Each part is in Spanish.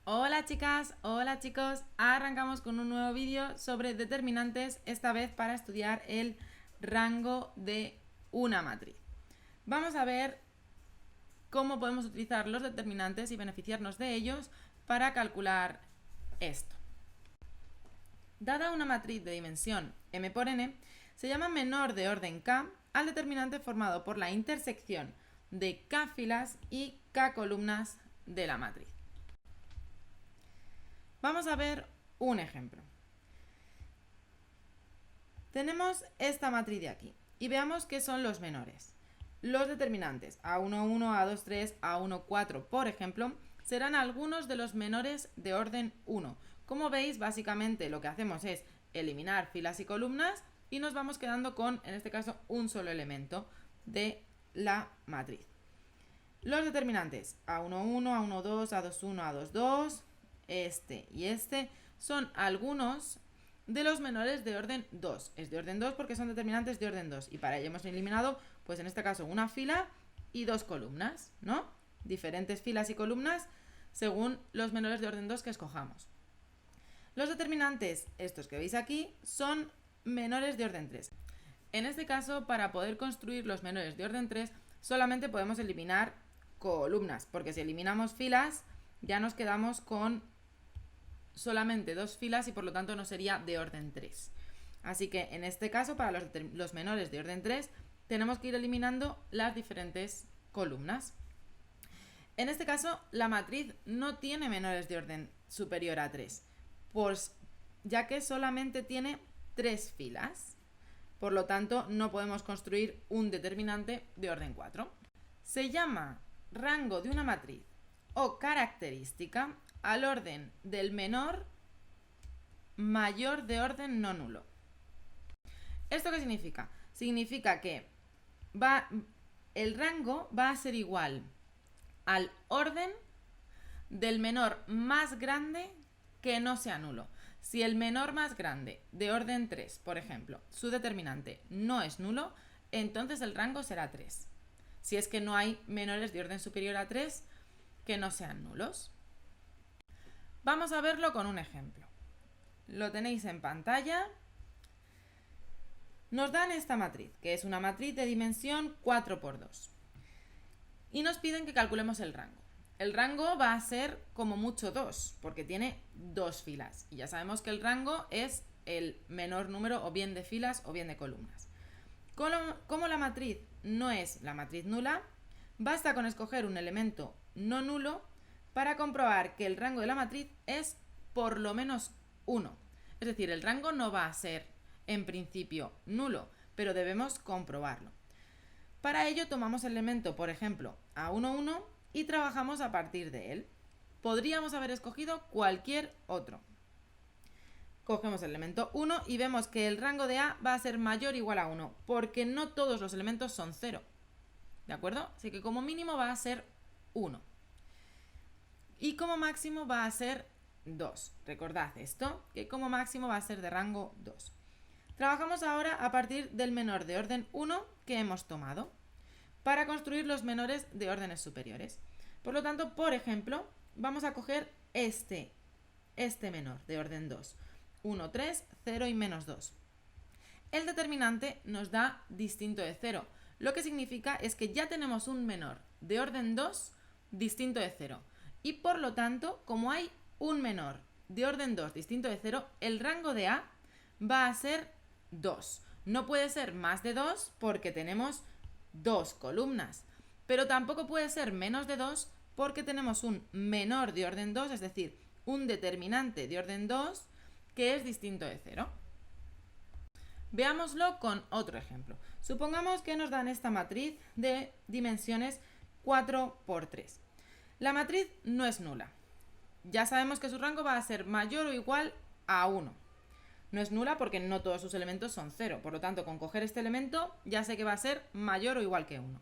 Hola chicas, hola chicos, arrancamos con un nuevo vídeo sobre determinantes, esta vez para estudiar el rango de una matriz. Vamos a ver cómo podemos utilizar los determinantes y beneficiarnos de ellos para calcular esto. Dada una matriz de dimensión m por n, se llama menor de orden k al determinante formado por la intersección de k filas y k columnas de la matriz. Vamos a ver un ejemplo. Tenemos esta matriz de aquí y veamos qué son los menores. Los determinantes A1, 1, A2, 3, A1, 4, por ejemplo, serán algunos de los menores de orden 1. Como veis, básicamente lo que hacemos es eliminar filas y columnas y nos vamos quedando con, en este caso, un solo elemento de la matriz. Los determinantes A1, 1, A1, 2, A2, 1, A2, 2, este y este son algunos de los menores de orden 2. Es de orden 2 porque son determinantes de orden 2 y para ello hemos eliminado, pues en este caso, una fila y dos columnas, ¿no? Diferentes filas y columnas según los menores de orden 2 que escojamos. Los determinantes, estos que veis aquí, son menores de orden 3. En este caso, para poder construir los menores de orden 3, solamente podemos eliminar columnas, porque si eliminamos filas, ya nos quedamos con solamente dos filas y por lo tanto no sería de orden 3. Así que en este caso, para los menores de orden 3, tenemos que ir eliminando las diferentes columnas. En este caso, la matriz no tiene menores de orden superior a 3, pues, ya que solamente tiene 3 filas. Por lo tanto, no podemos construir un determinante de orden 4. Se llama rango de una matriz o característica al orden del menor mayor de orden no nulo. ¿Esto qué significa? Significa que el rango va a ser igual al orden del menor más grande que no sea nulo. Si el menor más grande de orden 3, por ejemplo, su determinante no es nulo, entonces el rango será 3. Si es que no hay menores de orden superior a 3 que no sean nulos. Vamos a verlo con un ejemplo. Lo tenéis en pantalla. Nos dan esta matriz, que es una matriz de dimensión 4×2. Y nos piden que calculemos el rango. El rango va a ser como mucho 2, porque tiene 2 filas. Y ya sabemos que el rango es el menor número o bien de filas o bien de columnas. Como la matriz no es la matriz nula, basta con escoger un elemento no nulo para comprobar que el rango de la matriz es por lo menos 1. Es decir, el rango no va a ser en principio nulo, pero debemos comprobarlo. Para ello tomamos el elemento, por ejemplo, A1, 1 y trabajamos a partir de él. Podríamos haber escogido cualquier otro. Cogemos el elemento 1 y vemos que el rango de A va a ser mayor o igual a 1, porque no todos los elementos son 0. ¿De acuerdo? Así que como mínimo va a ser 1. Y como máximo va a ser 2. Recordad esto, que como máximo va a ser de rango 2. Trabajamos ahora a partir del menor de orden 1 que hemos tomado para construir los menores de órdenes superiores. Por lo tanto, por ejemplo, vamos a coger este menor de orden 2. 1, 3, 0 y menos 2. El determinante nos da distinto de 0, lo que significa es que ya tenemos un menor de orden 2 distinto de 0. Y por lo tanto, como hay un menor de orden 2 distinto de 0, el rango de A va a ser 2. No puede ser más de 2 porque tenemos 2 columnas, pero tampoco puede ser menos de 2 porque tenemos un menor de orden 2, es decir, un determinante de orden 2 que es distinto de 0. Veámoslo con otro ejemplo. Supongamos que nos dan esta matriz de dimensiones 4×3. La matriz no es nula. Ya sabemos que su rango va a ser mayor o igual a 1. No es nula porque no todos sus elementos son 0. Por lo tanto, con coger este elemento ya sé que va a ser mayor o igual que 1.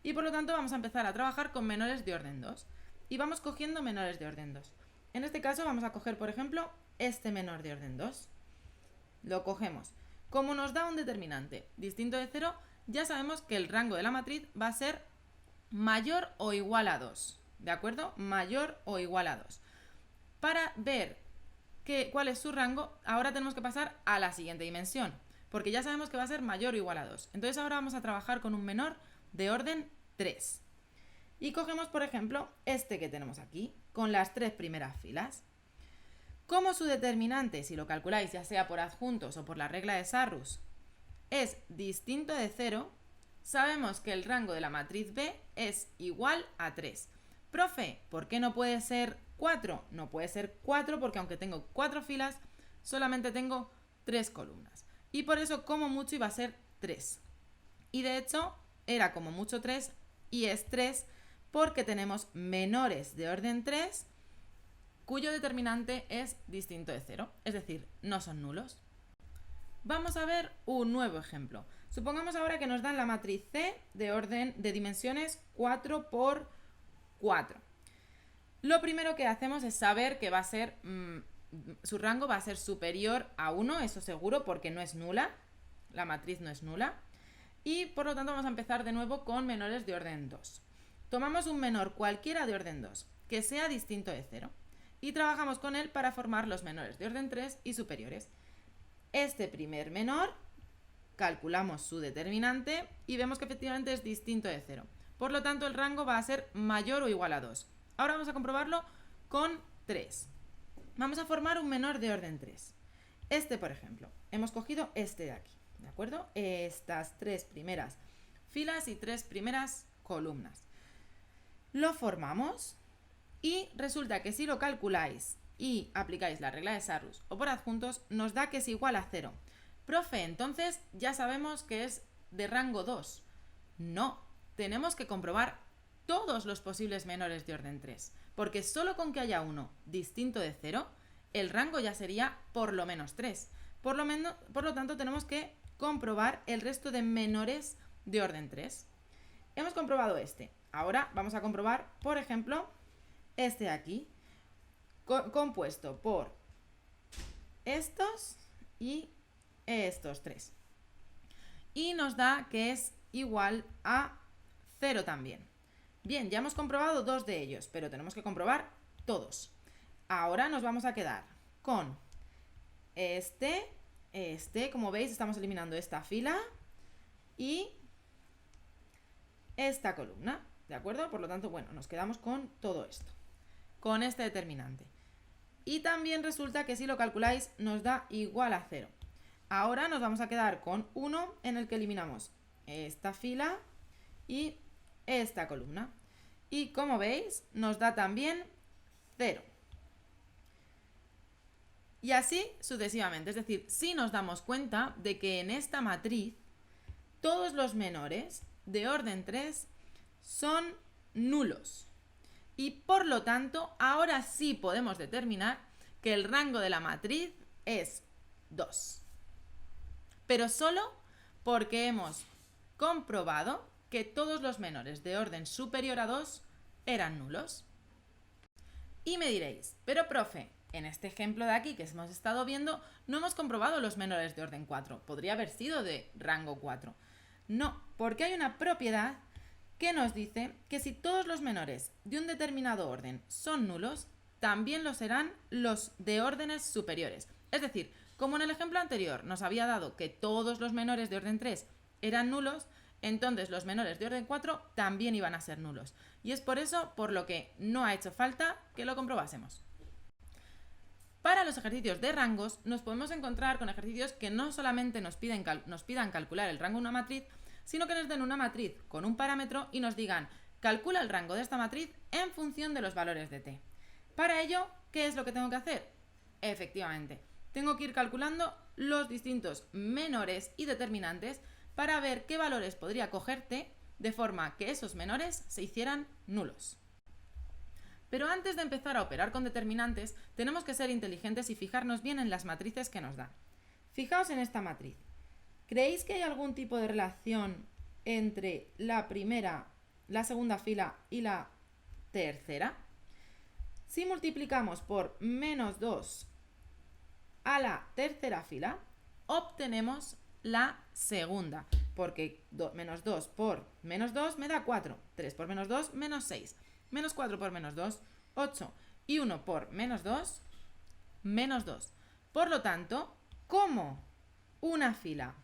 Y por lo tanto vamos a empezar a trabajar con menores de orden 2. Y vamos cogiendo menores de orden 2. En este caso vamos a coger, por ejemplo, este menor de orden 2. Lo cogemos. Como nos da un determinante distinto de 0, ya sabemos que el rango de la matriz va a ser mayor o igual a 2. ¿De acuerdo? Mayor o igual a 2. Para ver cuál es su rango, ahora tenemos que pasar a la siguiente dimensión, porque ya sabemos que va a ser mayor o igual a 2. Entonces ahora vamos a trabajar con un menor de orden 3. Y cogemos, por ejemplo, este que tenemos aquí, con las 3 primeras filas. Como su determinante, si lo calculáis ya sea por adjuntos o por la regla de Sarrus, es distinto de 0, sabemos que el rango de la matriz B es igual a 3. Profe, ¿por qué no puede ser 4? No puede ser 4 porque aunque tengo 4 filas, solamente tengo 3 columnas. Y por eso como mucho iba a ser 3. Y de hecho era como mucho 3 y es 3 porque tenemos menores de orden 3 cuyo determinante es distinto de 0, es decir, no son nulos. Vamos a ver un nuevo ejemplo. Supongamos ahora que nos dan la matriz C de dimensiones 4 por 4. Lo primero que hacemos es saber que va a ser, su rango va a ser superior a 1, eso seguro, porque no es nula, la matriz no es nula. Y por lo tanto vamos a empezar de nuevo con menores de orden 2. Tomamos un menor cualquiera de orden 2, que sea distinto de 0, y trabajamos con él para formar los menores de orden 3 y superiores. Este primer menor, calculamos su determinante y vemos que efectivamente es distinto de 0. Por lo tanto, el rango va a ser mayor o igual a 2. Ahora vamos a comprobarlo con 3. Vamos a formar un menor de orden 3. Este, por ejemplo, hemos cogido este de aquí, ¿de acuerdo? Estas 3 primeras filas y 3 primeras columnas. Lo formamos y resulta que si lo calculáis y aplicáis la regla de Sarrus o por adjuntos, nos da que es igual a 0. Profe, entonces ya sabemos que es de rango 2. No, tenemos que comprobar todos los posibles menores de orden 3, porque solo con que haya uno distinto de 0, el rango ya sería por lo menos 3. Por lo tanto, tenemos que comprobar el resto de menores de orden 3. Hemos comprobado este. Ahora vamos a comprobar, por ejemplo, este de aquí, compuesto por estos y estos 3. Y nos da que es igual a 0 también. Bien, ya hemos comprobado 2 de ellos, pero tenemos que comprobar todos. Ahora nos vamos a quedar con este, como veis estamos eliminando esta fila y esta columna, ¿de acuerdo? Por lo tanto, bueno, nos quedamos con todo esto, con este determinante. Y también resulta que si lo calculáis nos da igual a 0. Ahora nos vamos a quedar con 1 en el que eliminamos esta fila y esta columna. Y como veis, nos da también 0. Y así sucesivamente. Es decir, si nos damos cuenta de que en esta matriz todos los menores de orden 3 son nulos. Y por lo tanto, ahora sí podemos determinar que el rango de la matriz es 2. Pero solo porque hemos comprobado que todos los menores de orden superior a 2 eran nulos. Y me diréis, pero profe, en este ejemplo de aquí que hemos estado viendo, no hemos comprobado los menores de orden 4. Podría haber sido de rango 4. No, porque hay una propiedad que nos dice que si todos los menores de un determinado orden son nulos, también lo serán los de órdenes superiores. Es decir, como en el ejemplo anterior nos había dado que todos los menores de orden 3 eran nulos, entonces los menores de orden 4 también iban a ser nulos. Y es por eso por lo que no ha hecho falta que lo comprobásemos. Para los ejercicios de rangos nos podemos encontrar con ejercicios que no solamente nos pidan calcular el rango de una matriz, sino que nos den una matriz con un parámetro y nos digan calcula el rango de esta matriz en función de los valores de t. Para ello, ¿qué es lo que tengo que hacer? Efectivamente, tengo que ir calculando los distintos menores y determinantes para ver qué valores podría coger t de forma que esos menores se hicieran nulos. Pero antes de empezar a operar con determinantes, tenemos que ser inteligentes y fijarnos bien en las matrices que nos dan. Fijaos en esta matriz. ¿Creéis que hay algún tipo de relación entre la primera, la segunda fila y la tercera? Si multiplicamos por menos 2 a la tercera fila, obtenemos la segunda, porque menos 2 por menos 2 me da 4, 3 por menos 2, menos 6, menos 4 por menos 2, 8, y 1 por menos 2, menos 2. Por lo tanto, como una fila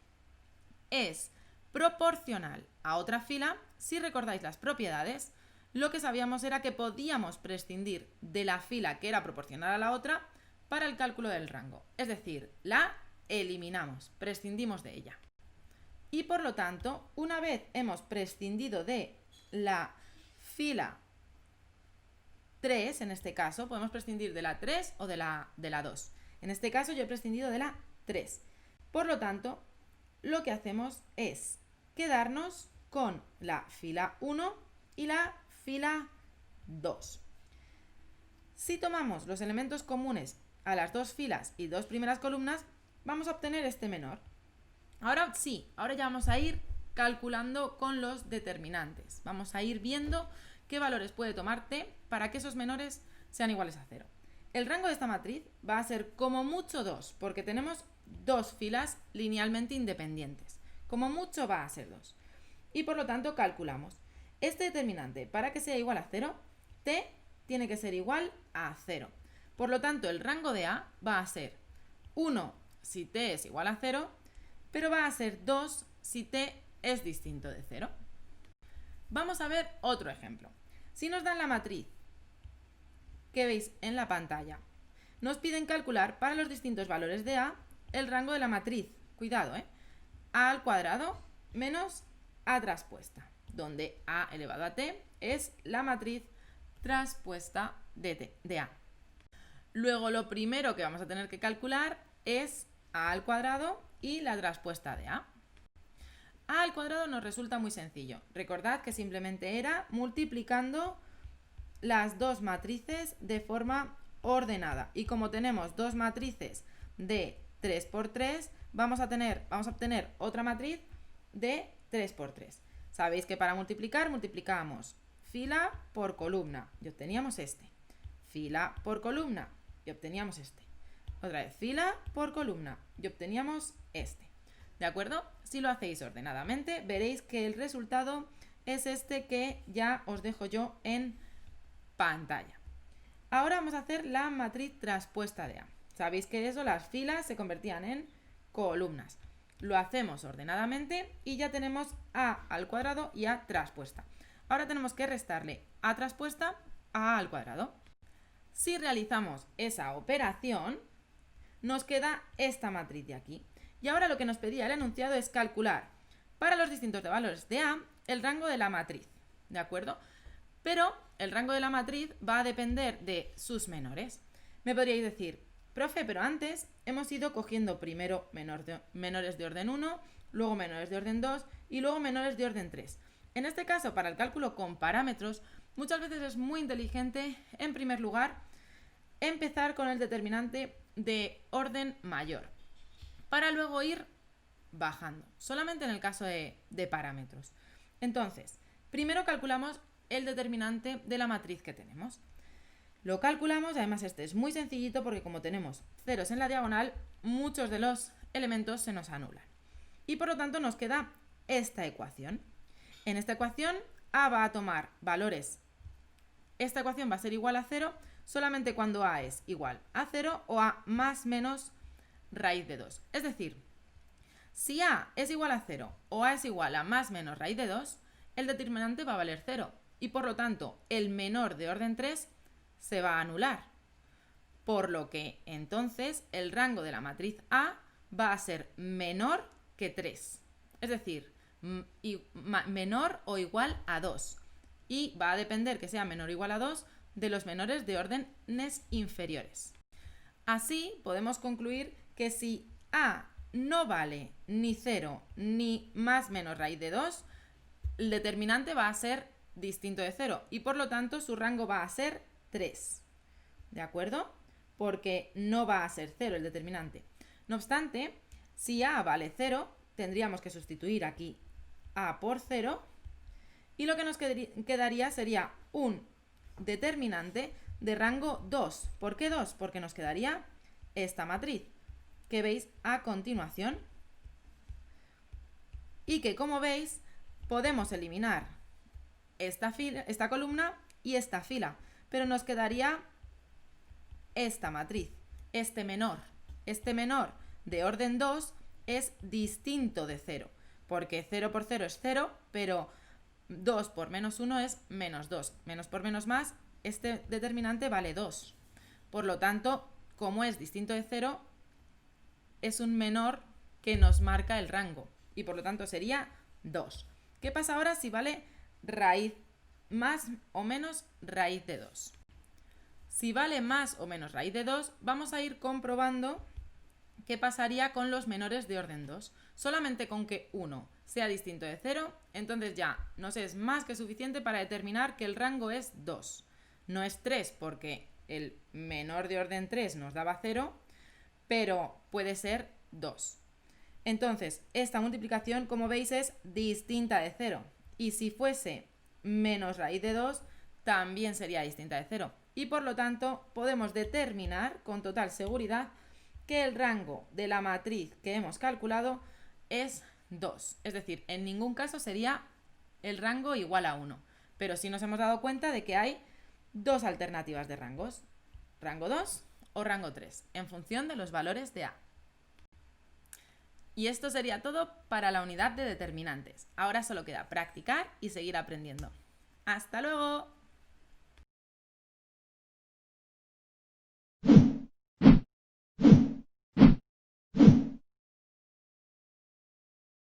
es proporcional a otra fila, si recordáis las propiedades, lo que sabíamos era que podíamos prescindir de la fila que era proporcional a la otra para el cálculo del rango. Es decir, la eliminamos, prescindimos de ella. Y por lo tanto, una vez hemos prescindido de la fila 3, en este caso, podemos prescindir de la 3 o de la 2. En este caso yo he prescindido de la 3. Por lo tanto, lo que hacemos es quedarnos con la fila 1 y la fila 2. Si tomamos los elementos comunes a las dos filas y dos primeras columnas, vamos a obtener este menor. Ahora sí, ahora ya vamos a ir calculando con los determinantes. Vamos a ir viendo qué valores puede tomar t para que esos menores sean iguales a 0. El rango de esta matriz va a ser como mucho 2, porque tenemos dos filas linealmente independientes. Como mucho va a ser 2. Y por lo tanto calculamos. Este determinante, para que sea igual a 0, t tiene que ser igual a 0. Por lo tanto, el rango de A va a ser 1 si t es igual a 0, pero va a ser 2 si t es distinto de 0. Vamos a ver otro ejemplo. Si nos dan la matriz que veis en la pantalla, nos piden calcular para los distintos valores de A el rango de la matriz, cuidado, A al cuadrado menos A traspuesta, donde A elevado a t es la matriz traspuesta de A. Luego lo primero que vamos a tener que calcular es A al cuadrado y la traspuesta de A. A al cuadrado nos resulta muy sencillo. Recordad que simplemente era multiplicando las dos matrices de forma ordenada. Y como tenemos dos matrices de 3 por 3, vamos a obtener otra matriz de 3 por 3. Sabéis que para multiplicar, multiplicamos fila por columna y obteníamos este. Fila por columna y obteníamos este. Otra vez fila por columna y obteníamos este. ¿De acuerdo? Si lo hacéis ordenadamente, veréis que el resultado es este que ya os dejo yo en pantalla. Ahora vamos a hacer la matriz traspuesta de A. Sabéis que eso, las filas se convertían en columnas. Lo hacemos ordenadamente y ya tenemos A al cuadrado y A traspuesta. Ahora tenemos que restarle A traspuesta a A al cuadrado. Si realizamos esa operación, nos queda esta matriz de aquí. Y ahora lo que nos pedía el enunciado es calcular para los distintos valores de A el rango de la matriz, ¿de acuerdo? Pero el rango de la matriz va a depender de sus menores. Me podríais decir, profe, pero antes hemos ido cogiendo primero menores de orden 1, luego menores de orden 2 y luego menores de orden 3. En este caso, para el cálculo con parámetros, muchas veces es muy inteligente, en primer lugar, empezar con el determinante de orden mayor, para luego ir bajando, solamente en el caso de parámetros. Entonces, primero calculamos el determinante de la matriz que tenemos. Lo calculamos, además este es muy sencillito porque como tenemos ceros en la diagonal, muchos de los elementos se nos anulan. Y por lo tanto nos queda esta ecuación. En esta ecuación A va a tomar valores. Esta ecuación va a ser igual a 0 solamente cuando A es igual a 0 o A más menos raíz de 2. Es decir, si A es igual a 0 o A es igual a más menos raíz de 2, el determinante va a valer 0 y por lo tanto el menor de orden 3 se va a anular. Por lo que entonces el rango de la matriz A va a ser menor que 3. Es decir, menor o igual a 2. Y va a depender que sea menor o igual a 2 de los menores de órdenes inferiores. Así podemos concluir que si A no vale ni 0 ni más menos raíz de 2, el determinante va a ser distinto de 0 y por lo tanto su rango va a ser 3. ¿De acuerdo? Porque no va a ser 0 el determinante. No obstante, si A vale 0, tendríamos que sustituir aquí A por 0 y lo que nos quedaría sería un determinante de rango 2. ¿Por qué 2? Porque nos quedaría esta matriz que veis a continuación y que, como veis, podemos eliminar esta columna y esta fila, pero nos quedaría esta matriz, este menor de orden 2 es distinto de 0, porque 0 por 0 es 0, pero 2 por menos 1 es menos 2. Menos por menos más, este determinante vale 2. Por lo tanto, como es distinto de 0, es un menor que nos marca el rango. Y por lo tanto sería 2. ¿Qué pasa ahora si vale raíz más o menos raíz de 2? Si vale más o menos raíz de 2, vamos a ir comprobando qué pasaría con los menores de orden 2. Solamente con que 1 sea distinto de 0, entonces ya nos es más que suficiente para determinar que el rango es 2. No es 3 porque el menor de orden 3 nos daba 0, pero puede ser 2. Entonces, esta multiplicación, como veis, es distinta de 0. Y si fuese menos raíz de 2, también sería distinta de 0. Y por lo tanto, podemos determinar con total seguridad que el rango de la matriz que hemos calculado es 2. Es decir, en ningún caso sería el rango igual a 1. Pero sí nos hemos dado cuenta de que hay dos alternativas de rangos. Rango 2 o rango 3, en función de los valores de A. Y esto sería todo para la unidad de determinantes. Ahora solo queda practicar y seguir aprendiendo. ¡Hasta luego!